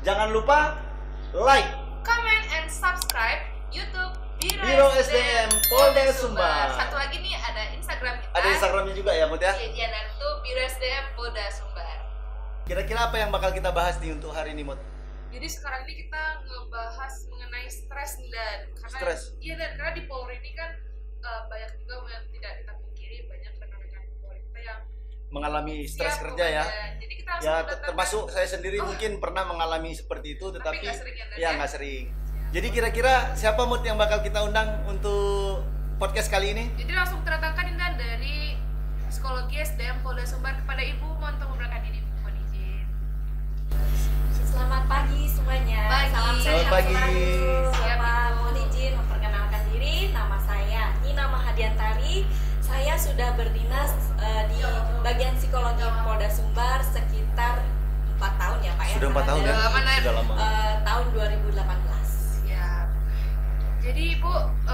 Jangan lupa like, comment, and subscribe YouTube Biro SDM Polda Sumbar. Satu lagi nih ada Instagram kita. Ada Instagramnya juga ya, Mut ya? Iya, dan itu Biro SDM Polda Sumbar. Kira-kira apa yang bakal kita bahas nih untuk hari ini, Mut? Jadi sekarang ini kita ngebahas mengenai stres nih, Dan. Karena, Stres? Iya, Dan. Karena di Polri ini kan banyak juga yang tidak kita pungkiri, banyak rekan-rekan Polri kita yang Mengalami stres kerja ya? Jadi kita Ya, termasuk saya sendiri mungkin pernah mengalami seperti itu, tetapi nggak sering ya, Dan, ya nggak sering. Jadi kira-kira siapa, Mut, yang bakal kita undang untuk podcast kali ini? Jadi langsung terdatangkan ini, Dan, dari Psikologi SDM Polda Sumbar kepada Ibu. Mohon untuk memperkenalkan diri, mohon izin. Selamat pagi semuanya. Pagi. Salam sehat Selamat pagi. selalu. Siap, Ibu. Mohon izin memperkenalkan diri. Nama saya Nina Mahadiantari. Saya sudah berdinas di bagian psikologi Polda Sumbar sekitar 4 tahun ya, Pak ya. Sudah 4 tahun ya? Sudah lama, Nan. Sudah lama. Tahun 2018. Ya. Jadi Ibu,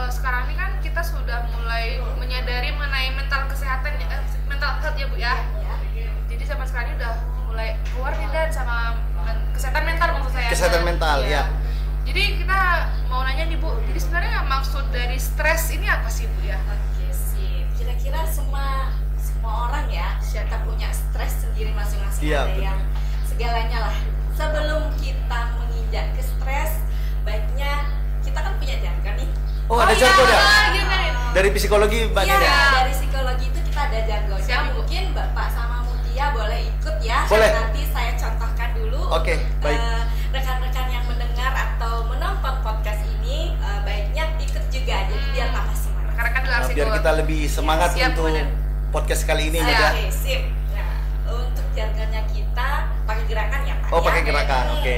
sekarang ini kan kita sudah mulai menyadari mengenai mental kesehatan, mental health ya Bu ya. Ya. Jadi sama sekarang udah mulai keluar nih, Dan, sama kesehatan mental maksud saya. Kesehatan mental, ya. Jadi kita mau nanya nih Bu, jadi sebenarnya maksud dari stres ini apa sih Bu ya? Oke, sip. Kira-kira semua orang ya, kita punya stres sendiri masing-masing. Iya, Ada betul. yang segalanya lah. Sebelum kita menginjak ke stres, baiknya kita kan punya jargon nih. Oh, ada jargon ya? Gimana? Dari psikologi, Mbak Iya, Nina? dari psikologi itu kita ada jargonnya. Siap, Ibu. Mungkin Bapak sama Mutia boleh ikut ya. Boleh. Nanti saya contohkan dulu. Oke, untuk, baik. rekan-rekan yang mendengar atau menonton podcast ini, baiknya ikut juga. Jadi biar tambah semangat. Karena kan Nah, biar kita lebih semangat Siap, untuk bener. podcast kali ini, Mut ya? Oke, sip. Nah, untuk jargonnya kita pakai gerakan ya, Pak. Oh, ya? pakai gerakan, oke.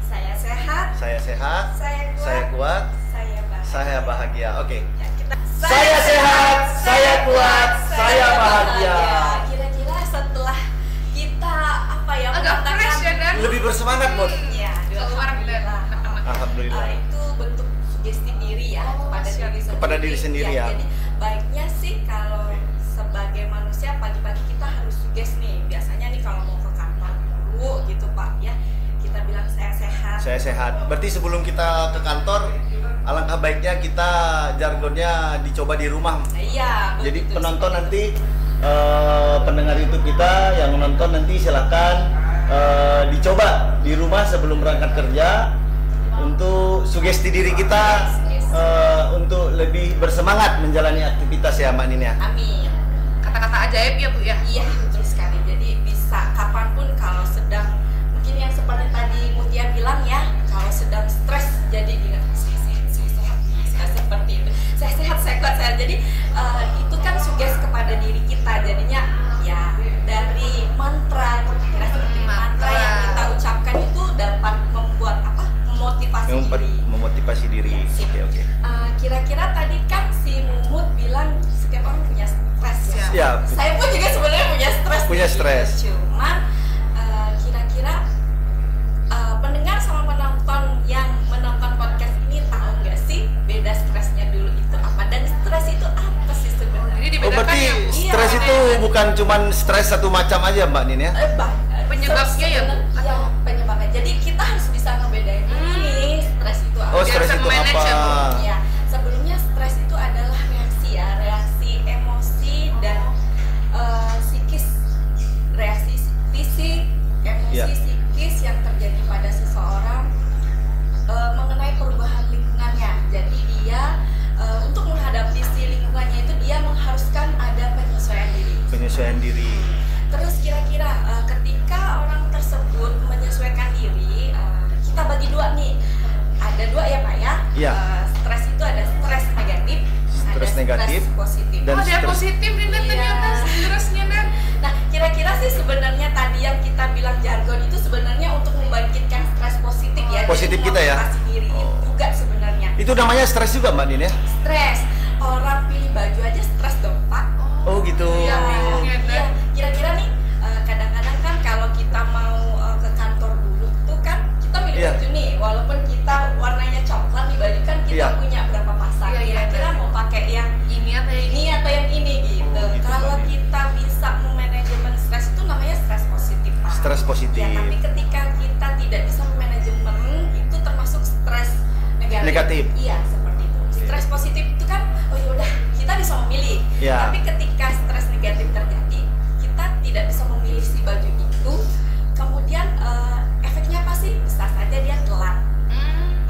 Saya sehat, Saya sehat, saya kuat, saya kuat, saya bahagia. saya bahagia. Oke. Ya, kita- Saya sehat, saya kuat, saya bahagia. Kira-kira setelah kita apa ya agak fresh ya, Dan. Lebih bersemangat, Mut. Ya, Keluar, Dan. Alhamdulillah. Itu bentuk sugesti diri ya kepada siap. diri sendiri. Kepada diri sendiri, ya. Jadi baiknya sih kalau sebagai manusia pagi-pagi kita harus sugesti nih. Biasanya nih kalau mau ke kantor dulu gitu Pak ya, kita bilang saya sehat. Saya sehat. Berarti sebelum kita ke kantor, alangkah baiknya kita jargonnya dicoba di rumah. Iya. Jadi begitu. penonton nanti, pendengar YouTube kita yang menonton nanti silakan dicoba di rumah sebelum berangkat kerja untuk sugesti diri kita untuk lebih bersemangat menjalani aktivitas ya, Mbak Nina. Amin. Kata-kata ajaib ya Bu ya. Iya betul sekali. Jadi bisa kapanpun kalau sedang mungkin yang seperti tadi Mutia bilang ya, kalau sedang stres jadi ingat saya sehat, seperti itu. Saya sehat, saya kuat, saya. Jadi itu kan sugesti kepada diri kita. Jadinya ya dari mantra, kira seperti mantra yang kita ucapkan itu dapat membuat apa? Memotivasi diri. Memotivasi diri. Sip. Oke. Kira-kira tadi kan si Mumut bilang setiap orang punya stres ya. Ya. Saya pun juga sebenarnya punya stres. Punya gitu. stres. Cuman kira-kira pendengar sama penonton yang menonton podcast ini tahu nggak sih beda stresnya dulu itu apa, dan stres itu apa sih sebenarnya? Jadi Oh, dibedakan berarti ya Bu. stres Iya. itu bukan cuman stres satu macam aja, Mbak Nin ya? Penyebabnya ya, Bu? Iya, penyebabnya. Jadi kita harus bisa ngebedain dulu nih stres itu apa. Oh, Biar stres bisa itu manage apa? ya, Bu. Ya, sebelumnya stres itu adalah reaksi ya, reaksi emosi dan psikis, reaksi fisik, emosi, Ya. psikis yang terjadi pada seseorang mengenai perubahan lingkungannya. Jadi dia untuk menghadapi si lingkungannya itu dia mengharuskan ada penyesuaian diri. Penyesuaian diri. Terus kira-kira ketika orang tersebut menyesuaikan diri, kita bagi dua nih. Ada dua ya Pak ya. Iya. Stres itu ada stres negatif, Stres ada negatif, stres positif. dan Ada stres- positif nih, Dan, Iya. ternyata stresnya, Dan. Nah, kira-kira sih sebenarnya tadi yang kita bilang jargon itu sebenarnya untuk membangkitkan stres positif ya. Positif Jadi kita ya? memotivasi diri Oh. juga sebenarnya. Itu namanya stres juga, Mbak Nin ya? Stres. Orang pilih baju aja stres dong Pak. Oh gitu. Iya, bingung ya, Dan. Iya, kira-kira nih kadang-kadang kan kalau kita mau ke kantor dulu tuh kan kita milih Iya. baju nih, walaupun kita warnanya coklat nih baju kan kita Iya. punya berapa pasang. Iya, iya, Kira-kira Dan. mau pakai yang Ini atau yang ini atau yang ini gitu. Oh, gitu, Kalau Mbak. kita bisa memanajemen stres itu namanya stres positif Pak. Stres positif. Ya, tapi ketika kita tidak bisa memanajemen negatif. Iya, seperti itu. Stres positif itu kan, oh yaudah kita bisa memilih. Ya. Tapi ketika stres negatif terjadi, kita tidak bisa memilih si baju itu. Kemudian efeknya apa sih? Bisa saja dia telat,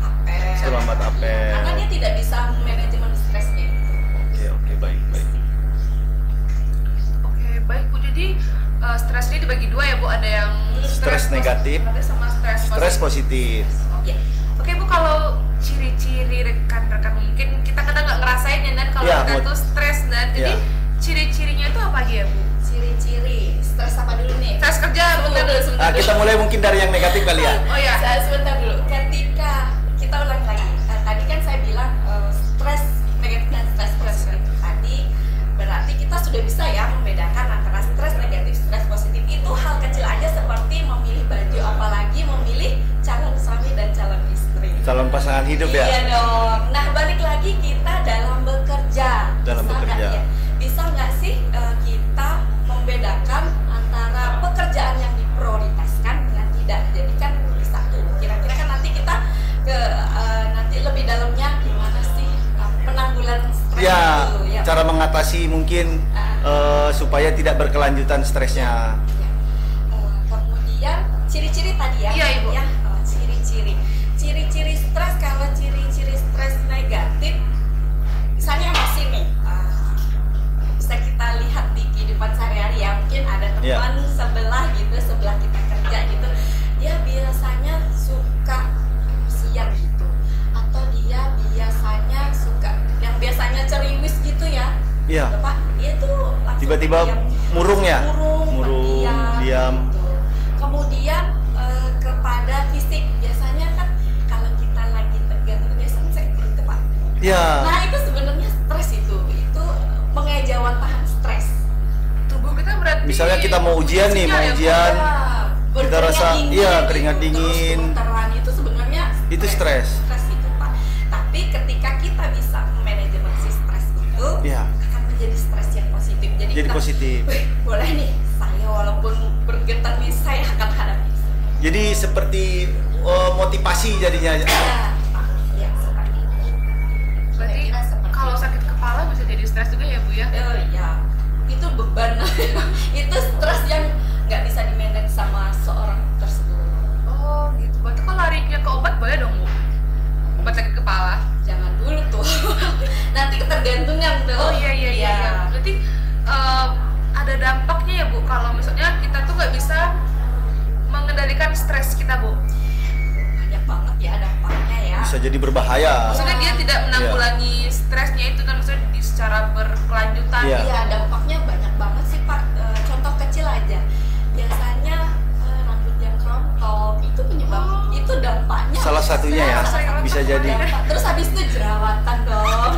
apes. Terlambat apes. Karena dia tidak bisa manajemen stresnya itu. Oke, baik. Oke, baik Bu. Jadi stres ini dibagi dua ya Bu. Ada yang Stres negatif, ada sama Stres positif. Ya. Oke Bu, kalau ciri-ciri rekan-rekan mungkin kita kadang nggak ngerasain ya Dan kalau Ya, kita Bu. tuh stres Dan jadi Ya. ciri-cirinya itu apa aja ya Bu? Ciri-ciri stres apa dulu nih? Stres kerja, Sebentar dulu, sebentar dulu. Kita mulai mungkin dari yang negatif kali ya. Oh ya. Sebentar dulu. Ketika kita ulang lagi, tadi kan saya bilang stres negatif dan stres positif. Tadi berarti kita sudah bisa ya membedakan antara stres negatif, stres positif. Itu hal kecil aja seperti memilih baju, apalagi memilih calon suami dan calon istri. Calon pasangan hidup ya. Iya dong. Nah balik lagi kita dalam bekerja. Dalam Bisa bekerja. nggak ya? Bisa nggak sih kita membedakan antara pekerjaan yang diprioritaskan dengan tidak? Jadi kan bisa tuh. Kira-kira kan nanti kita ke nanti lebih dalamnya gimana sih penanggulangan stres Ya, itu? Ya. cara mengatasi mungkin supaya tidak berkelanjutan stresnya. Ya. Kemudian ciri-ciri tadi ya. Iya, Ibu. Ya, ciri-ciri stres. Kalau ciri-ciri stres negatif, misalnya emosi nih, bisa kita lihat di kehidupan sehari-hari ya. Mungkin ada Iya. teman sebelah kita kerja gitu, dia biasanya suka siang gitu, atau dia biasanya suka yang biasanya ceriwis gitu ya. Iya. Pak, dia tuh langsung Tiba-tiba diam. murung ya? Murung, diam. gitu. Kemudian kepada fisik, biasanya kan kalau kita lagi tegang itu biasanya sakit gitu Pak. Iya. Nah itu sebenarnya stres itu pengejauhan tahan stres. Tubuh kita berarti Misalnya kita mau ujian nih, sinyal mau ya, Bu? ujian. Ya, Kita rasa, dingin iya, gitu. keringat dingin. Terus gemeteran itu sebenarnya Itu stres. Stres itu Pak. Tapi ketika kita bisa manajemen si stres itu, Iya. akan menjadi stres yang positif. Jadi kita, positif. "Wih, boleh nih, saya walaupun bergetar nih, saya akan hadapi. Jadi seperti motivasi jadinya. Ya, Pak. Ya, seperti itu. Berarti Kira-kira seperti kalau sakit kepala bisa jadi stres juga ya Bu ya? ya, itu beban. Itu stres yang nggak bisa di-manage sama seorang tersebut. Oh gitu. Berarti kalau larinya ke obat boleh dong Bu? Obat sakit kepala? Jangan dulu tuh. Nanti ketergantungan tuh. Oh iya. Berarti ada dampaknya ya Bu kalau misalnya kita tuh nggak bisa mengendalikan stres kita Bu? Banyak banget ya dampaknya ya. Bisa jadi berbahaya. Maksudnya dia tidak menanggulangi stresnya itu kan maksudnya secara berkelanjutan. Iya. Iya, dampaknya banyak banget sih Pak. Contoh kecil aja. Biasanya rambut yang kerontok itu penyebab itu dampaknya. Salah satunya ya, bisa jadi. Terus habis itu jerawatan dong.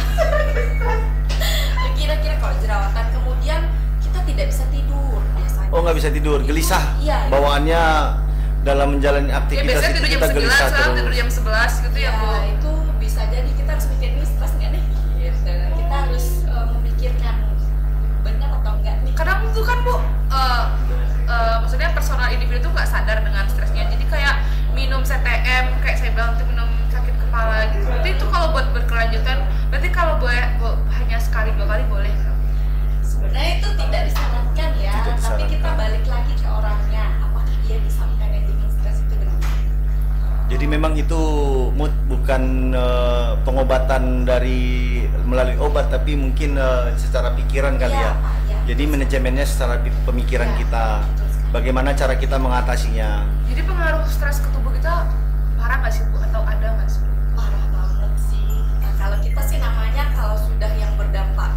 Kira-kira kalau jerawatan kemudian kita tidak bisa tidur biasanya. Oh, nggak bisa tidur, gelisah. Iya. Bawaannya dalam menjalani Ya aktivitas biasanya itu tidur jam kita 9, gelisah sekarang terus. tidur jam 11 gitu ya Bu? Itu bisa jadi kita harus mikir ini stres nggak nih? Gitu. Kita harus memikirkan benar atau enggak nih. Kadang tuh kan Bu, maksudnya personal individu tuh nggak sadar dengan stresnya. Jadi kayak minum CTM, kayak saya bilang tuh minum sakit kepala gitu. Berarti itu kalau buat berkelanjutan, berarti kalau boleh hanya sekali 2 kali boleh nggak? Sebenarnya itu tidak disarankan ya, Tidak tapi disarankan. kita balik lagi ke orangnya. Apakah dia bisa manajemen stres itu dengan baik? Jadi memang itu mood bukan pengobatan dari melalui obat, tapi mungkin secara pikiran kali Iya, ya. Pak, ya. Jadi manajemennya secara pemikiran Ya, kita. betul sekali. Bagaimana cara kita mengatasinya? Jadi pengaruh stres ke tubuh kita parah nggak sih Bu? Atau ada nggak sih? Parah banget sih. Nah, kalau kita sih namanya kalau sudah yang berdampak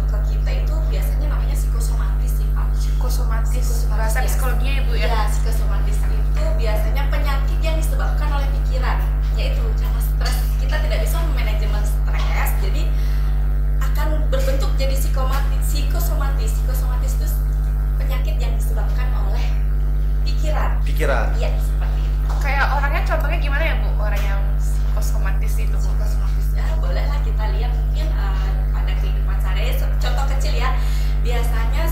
ke kita itu biasanya namanya psikosomatis sih Pak. Psikosomatis, bahasa ya. psikologinya ya Bu ya? Ya, psikosomatis itu biasanya penyakit yang disebabkan oleh pikiran, yaitu karena stres kita tidak bisa manajemen stres, jadi akan berbentuk jadi psikosomatis. Psikosomatis itu penyakit yang disebabkan oleh pikiran. Pikiran. Iya, seperti itu. Kayak orangnya contohnya gimana ya Bu? Orang yang psikosomatis itu Bu? Psikosomatis ya, bolehlah kita lihat mungkin pada kehidupan sehari-hari. Contoh kecil ya, biasanya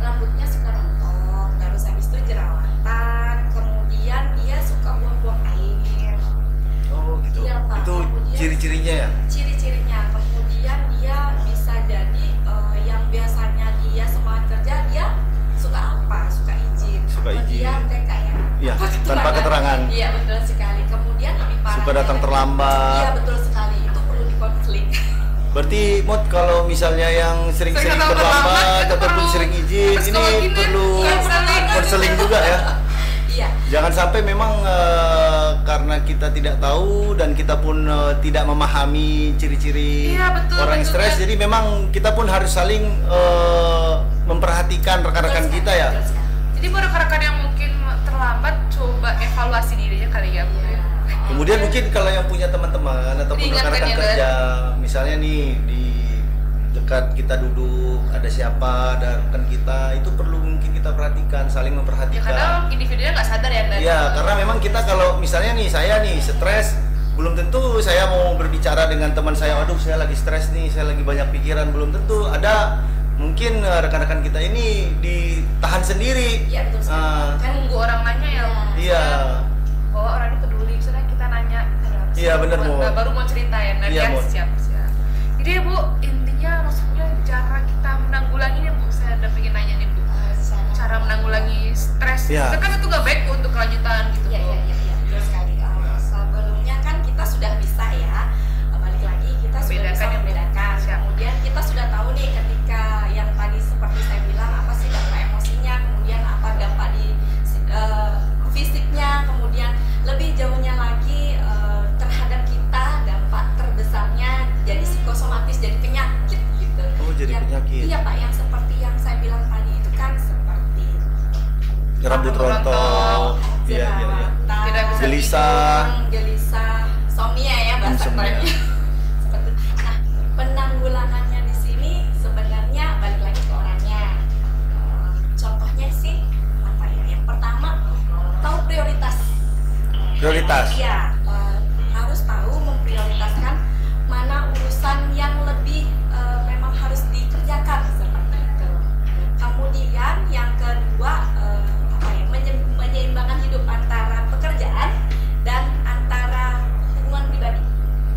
rambutnya suka rontok, terus habis itu jerawatan, kemudian dia suka buang-buang air. Oh gitu. Iya, Pak. Itu Kemudian ciri-cirinya ya. Ciri-cirinya, kemudian dia bisa jadi yang biasanya dia semangat kerja, dia suka apa? Suka izin. Suka izin. Kemudian TK ya. Iya, tanpa keterangan. Iya, betul sekali. Kemudian lebih parah. Suka datang terlambat. Iya, betul sekali. Itu perlu dikonflik. Berarti Mot, kalau misalnya yang sering-sering Sering terlambat itu ataupun perlu sering izin, ini psikologi nih. perlu Konseling. konseling juga ya. Iya. Jangan sampai memang karena kita tidak tahu dan kita pun tidak memahami ciri-ciri Iya, betul, orang yang betul, stres, kan? jadi memang kita pun harus saling memperhatikan rekan-rekan Betul kita sekali, ya. betul sekali. Jadi buat rekan-rekan yang mungkin terlambat, coba evaluasi dirinya kali ya Bu. Iya. Kemudian mungkin kalau yang punya teman-teman ataupun Diingatkan rekan-rekan ya, Mbak. kerja, misalnya nih di dekat kita duduk, ada siapa, ada rekan kita, itu perlu mungkin kita perhatikan, saling Ya memperhatikan. kadang individunya nggak sadar ya Dan. Iya, karena memang kita kalau misalnya nih saya nih stres, belum tentu saya mau berbicara dengan teman saya, aduh saya lagi stres nih, saya lagi banyak pikiran, belum tentu. Ada mungkin rekan-rekan kita ini ditahan sendiri. Iya, betul sekali. Ah, Kan nunggu orang nanya ya. iya. Bahwa orang ini peduli, misalnya kita nanya. Iya, bener, Bu. Baru mau ceritain, nah Iya, dia Bu. siap. Jadi ya Bu, intinya maksudnya cara kita menanggulanginya Bu, saya udah pengen nanya nih Bu. Cara menanggulangi stres, Iya. kan itu nggak baik untuk kelanjutan gitu Iya, Bu. iya, iya, iya, betul sekali. Sebelumnya kan kita sudah bisa ya, balik lagi kita sudah bisa Membedakan ya, Bu. membedakan. Siap. Kemudian kita sudah tahu nih ketika yang tadi seperti saya bilang apa sih dampak emosinya, kemudian apa dampak di fisiknya, kemudian lebih jauhnya lagi terhadap kita dampak terbesarnya jadi psikosomatis, jadi penyakit gitu. Oh, jadi penyakit. Iya Pak, yang seperti yang saya bilang tadi itu kan seperti Rambut rontok. Iya, iya, iya. Tidak bisa Gelisah. Gelisah, insomnia ya bahasa Insomnia. kerennya. Seperti itu. Nah, penanggulangannya di sini sebenarnya balik lagi ke orangnya. Contohnya sih apa ya? Yang pertama, tahu prioritas. Prioritas. Iya, harus tahu memprioritaskan mana urusan yang lebih memang harus dikerjakan seperti itu. Kemudian yang kedua apa ya, menyeimbangkan hidup antara pekerjaan dan antara hubungan pribadi.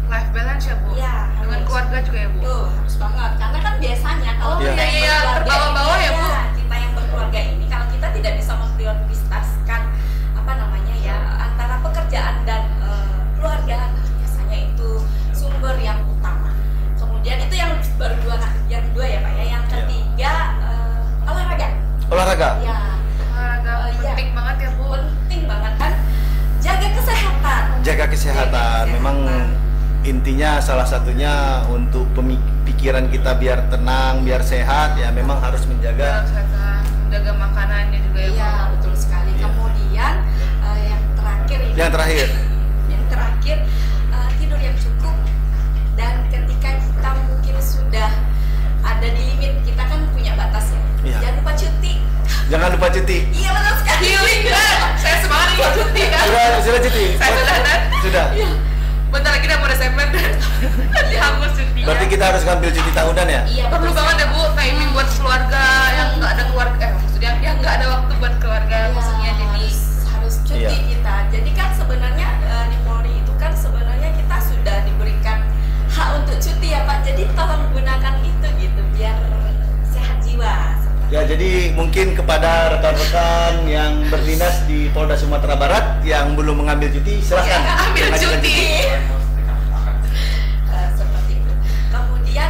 Life balance ya Bu. Iya, Dengan harus. keluarga juga ya Bu. Tuh, harus banget. Karena kan biasanya kalau Iya. kita yang Iya, berkeluarga terbawa-bawa ini, ya, Bu. kita yang berkeluarga ini kalau kita tidak bisa memprioritaskan apa namanya ya antara pekerjaan dan keluarga, biasanya itu sumber yang utama. Kemudian itu yang baru yang kedua ya Pak ya. Yang Iya. ketiga olahraga. Olahraga. Ya, Olahraga Iya. penting banget ya Bu. penting banget kan. Jaga kesehatan. Jaga kesehatan. Memang intinya salah satunya untuk pikiran kita biar tenang, biar sehat ya memang harus menjaga. Menjaga makanannya juga ya Bu. Iya, betul sekali. Iya. Kemudian yang terakhir ini. Yang terakhir. Yang terakhir tidur yang cukup, dan ketika kita mungkin sudah ada di limit, kita kan punya batas ya. Iya. Jangan lupa cuti. Jangan lupa cuti. Iya, betul sekali. Healing kan? Saya semangat nih cuti kan? Sudah cuti. Saya sudah Dan. Sudah. Iya. Bentar lagi udah mau Desember dan dihangus cuti. Berarti kita harus ngambil cuti tahunan ya? Iya, Perlu betul banget ya sekali. Bu, timing buat keluarga yang nggak ada keluarga, maksudnya yang nggak ada waktu buat keluarga, Iya, maksudnya jadi harus cuti Iya. kita. Jadi kan sebenarnya di Polri itu kan sebenarnya kita sudah diberikan hak untuk cuti ya Pak. Jadi tolong gunakan itu gitu biar sehat jiwa. Ya, jadi mungkin kepada rekan-rekan yang berdinas di Polda Sumatera Barat yang belum mengambil cuti, silahkan Ya, ambil mengajukan cuti. Seperti itu. Kemudian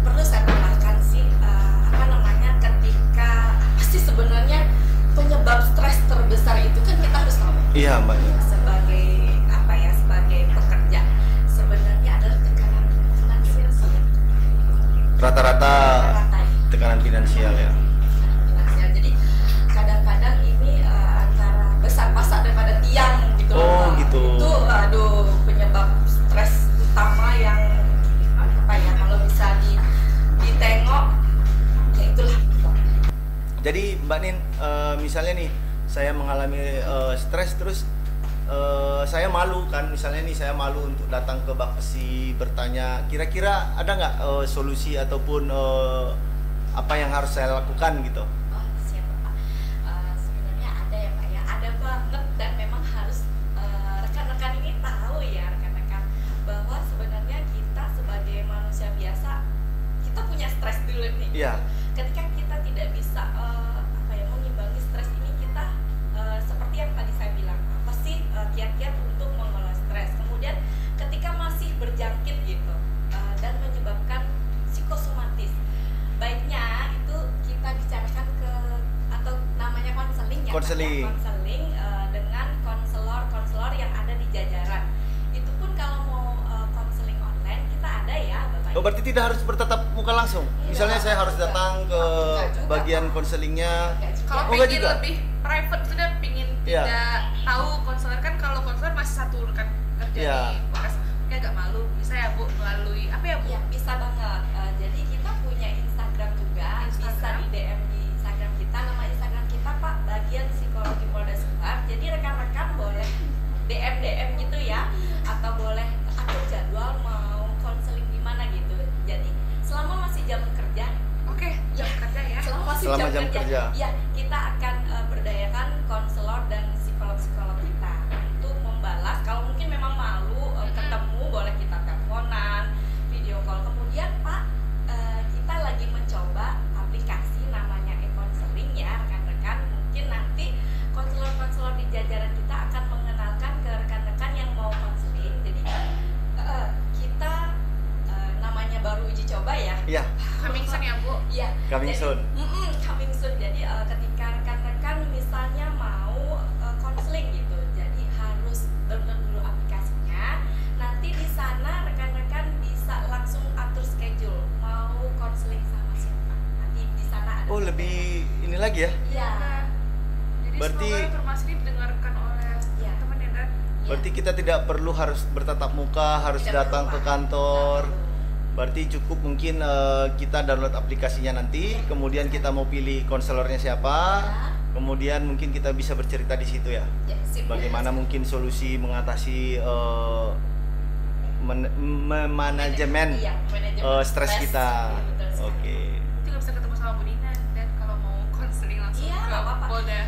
perlu saya tambahkan sih apa namanya, ketika apa sih sebenarnya penyebab stres terbesar itu kan kita harus tahu. Iya, Mbak. Sebagai apa ya, sebagai pekerja sebenarnya adalah tekanan finansial sih. Rata-rata Rata-rata ya. tekanan finansial ya. Finansial. Jadi kadang-kadang ini antara besar pasak daripada tiang gitu. Oh, gitu. Itu aduh penyebab stres utama yang apa ya, kalau bisa ditengok ya itulah. Jadi Mbak Nin, misalnya nih saya mengalami stres terus saya malu kan, misalnya nih saya malu untuk datang ke Bapesi bertanya, kira-kira ada nggak solusi ataupun apa yang harus saya lakukan gitu? Oh, siap Pak. Sebenarnya ada ya Pak ya, ada banget, dan memang harus rekan-rekan ini tahu ya rekan-rekan bahwa Iya. Ketika kita tidak bisa mengimbangi stres ini, kita seperti yang tadi saya bilang, apa sih kiat-kiat untuk mengelola stres. Kemudian ketika masih berjangkit gitu dan menyebabkan psikosomatis, baiknya itu kita bicarakan ke atau namanya konseling ya, Konseling. konseling dengan konselor yang ada di jajaran. Itu pun kalau mau konseling online kita ada ya Bapak. Oh, berarti tidak harus bertatap muka langsung. Misalnya saya harus datang ke Enggak juga, bagian Pak. konselingnya. Enggak juga. Kalau Oh, enggak pingin juga? lebih private, sudah pingin Iya. tidak tahu konselor, kan kalau konselor masih satu rekan kerja Iya. di bekas, kayak agak malu. Bisa ya Bu, melalui apa ya Bu? Ya, bisa banget. Jadi kita punya Instagram juga, bisa Instagram. di DM di Instagram kita. Nama Instagram kita Pak, Bagian Psikologi Polda Sumbar. Jadi rekan-rekan boleh DM gitu ya, atau boleh atur jadwal mau konseling di mana gitu. Jadi selama masih jam kerja, Oke, jam kerja ya. Selama jam kerja. ya kita akan berdayakan konselor dan psikolog-psikolog kita untuk membalas. Kalau mungkin memang malu ketemu, boleh kita teleponan, video call. Kemudian Pak, kita lagi mencoba aplikasi namanya e-counseling ya rekan-rekan. Mungkin nanti konselor-konselor di jajaran kita akan mengenalkan ke rekan-rekan yang mau konseling. Jadi kita namanya baru uji coba ya. Iya, Coming soon ya Bu. Iya. coming Jadi, soon. Coming soon. Jadi ketika rekan-rekan misalnya mau konseling gitu, jadi harus download dulu aplikasinya. Nanti di sana rekan-rekan bisa langsung atur schedule mau konseling sama siapa. Nanti di sana ada. Oh, lebih ini lagi ya. Iya. Jadi Berarti- semoga informasi ini didengarkan oleh Iya. teman ya Dan. Iya. Berarti kita tidak perlu harus bertatap muka, harus Tidak datang perlu, ke Pak. kantor. Nggak perlu. Berarti cukup mungkin kita download aplikasinya nanti, kemudian kita mau pilih konselornya siapa, Ya. kemudian mungkin kita bisa bercerita di situ ya. Ya, sip. Bagaimana mungkin solusi mengatasi manajemen Iya, manajemen stres kita. Iya, betul sekali. Oke. Juga bisa ketemu sama Bu Dina dan kalau mau konseling langsung Iya, ke nggak apa-apa. Polda.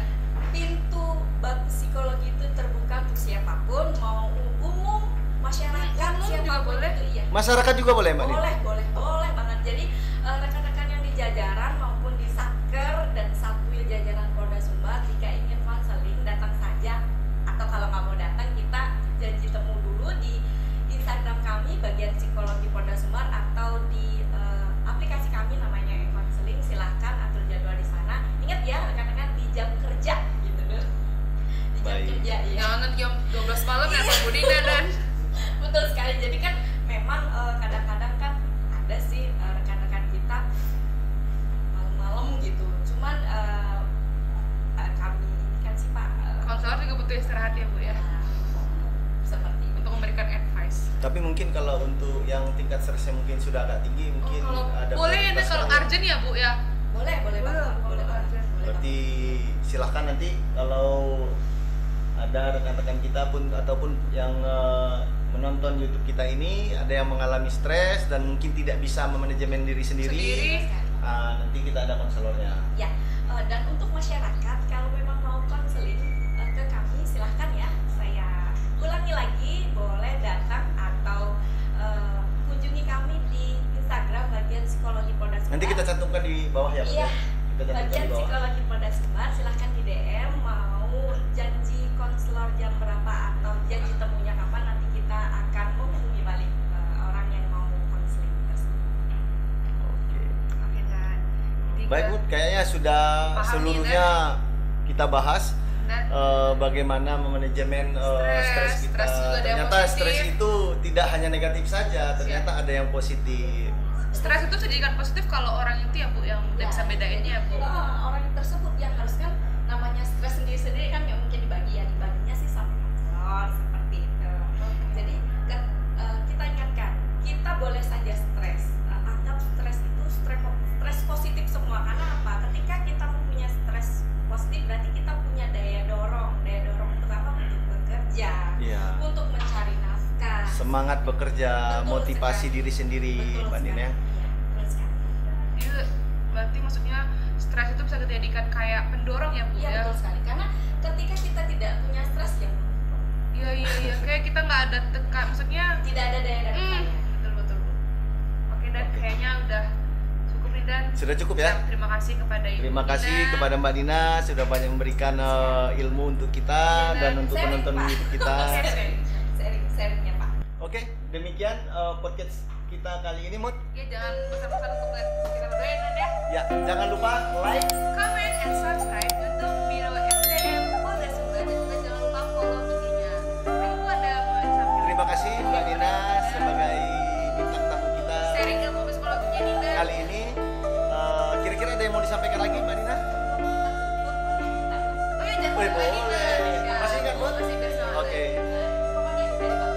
Pintu bab psikologi itu terbuka untuk siapapun, mau umum, masyarakat, Umum juga siapapun boleh. itu iya. Masyarakat juga boleh, Mbak Din? Boleh banget. Jadi rekan-rekan yang di jajaran maupun di Satker dan Satwil jajaran Polda Sumbar, jika ingin konseling datang saja, atau kalau nggak mau datang kita janji temu dulu di Instagram kami Bagian Psikologi Polda Sumbar atau di aplikasi kami namanya e-counseling. Silahkan atur jadwal di sana. Ingat ya rekan-rekan, di jam kerja gitu loh. Di jam Baik. kerja ya. Jangan nanti jam 12 malam ya Pak Bu Dina dan Betul sekali. Jadi kan memang kadang-kadang kan ada sih rekan-rekan kita malam-malam gitu. Cuman kami ini kan sih Pak konselor juga butuh istirahat ya Bu ya, seperti itu. untuk memberikan advice. Tapi mungkin kalau untuk yang tingkat stresnya mungkin sudah agak tinggi, mungkin kalau ada boleh ya prioritas kalau lain. urgent ya Bu ya. Boleh Boleh, banget. kalau Boleh banget. urgent. Boleh Berarti silahkan nanti kalau ada rekan-rekan kita pun ataupun yang menonton YouTube kita ini ada yang mengalami stres dan mungkin tidak bisa memanajemen diri sendiri, Sendiri. banget. nanti kita ada konselornya. Ya, dan untuk masyarakat kalau memang mau konseling ke kami silahkan ya. Saya ulangi lagi, boleh datang atau kunjungi kami di Instagram Bagian Psikologi Polda Sumbar. Nanti kita cantumkan di bawah ya, Pak, Iya. ya? Kita cantumkan Bagian di bawah. Psikologi Polda Sumbar, silahkan di DM mau janji konselor jam berapa atau janji temunya kapan, nanti kita akan menghubungi balik orang yang mau konseling tersebut. Oke. Oke Dan. Jadi Baik, kita Bu, kayaknya sudah Paham seluruhnya kita bahas. dan Bagaimana memanajemen stres kita. Stres juga ada yang Ternyata positif. stres itu tidak hanya negatif saja, ternyata ada yang positif. stres itu bisa dijadikan positif kalau orang itu ya Bu yang udah bisa bedainnya ya Bu. Orang tersebut yang harus kan namanya stres sendiri-sendiri kan nggak mungkin dibagi ya, dibaginya sih sama konselor seperti itu. Jadi kita ingatkan, kita boleh saja stres. Anggap stres itu stres positif semua. Karena apa? Ketika kita punya stres positif berarti kita punya daya dorong untuk apa? Untuk bekerja, Iya. untuk mencari nafkah. Semangat bekerja, Betul motivasi sekali. diri sendiri, Betul Mbak Din sekali. ya. Iya, betul sekali. Jadi berarti maksudnya stres itu bisa dijadikan kayak pendorong ya Bu Iya, ya. betul sekali. Karena ketika kita tidak punya stres ya Iya kayak kita nggak ada tekan, maksudnya tidak ada daya dorong. betul Bu. Oke dan Oke. kayaknya udah cukup nih dan Sudah cukup ya? Terima kasih kepada Ibu Terima kasih Dina. kepada Mbak Dina sudah banyak memberikan ilmu untuk kita dan untuk sharing, penonton Pak. YouTube kita. Sharingnya Pak. Oke, demikian podcast kita kali ini, Mut. Ya, jangan bosan-bosan untuk kita berdoain ya. Ya, jangan lupa like. Comment and subscribe YouTube Biro SDM Polda Sumbar dan juga jangan lupa follow IG-nya. Ibu ada mau disampaikan? Terima kasih Mbak Dina sebagai bintang tamu kita Sharing ilmu psikologinya Dinda. kali ini. Kira-kira ada yang mau disampaikan lagi, Mbak Dina? Oh ya, jangan lupa Boleh. Dinda. Ya. Masih ingat, Bud? Masih bersama. Oke. Pokoknya dari Bapak.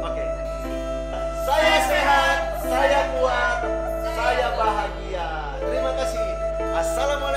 Oke. Saya sehat, saya kuat, saya bahagia. Terima kasih. Assalamualaikum.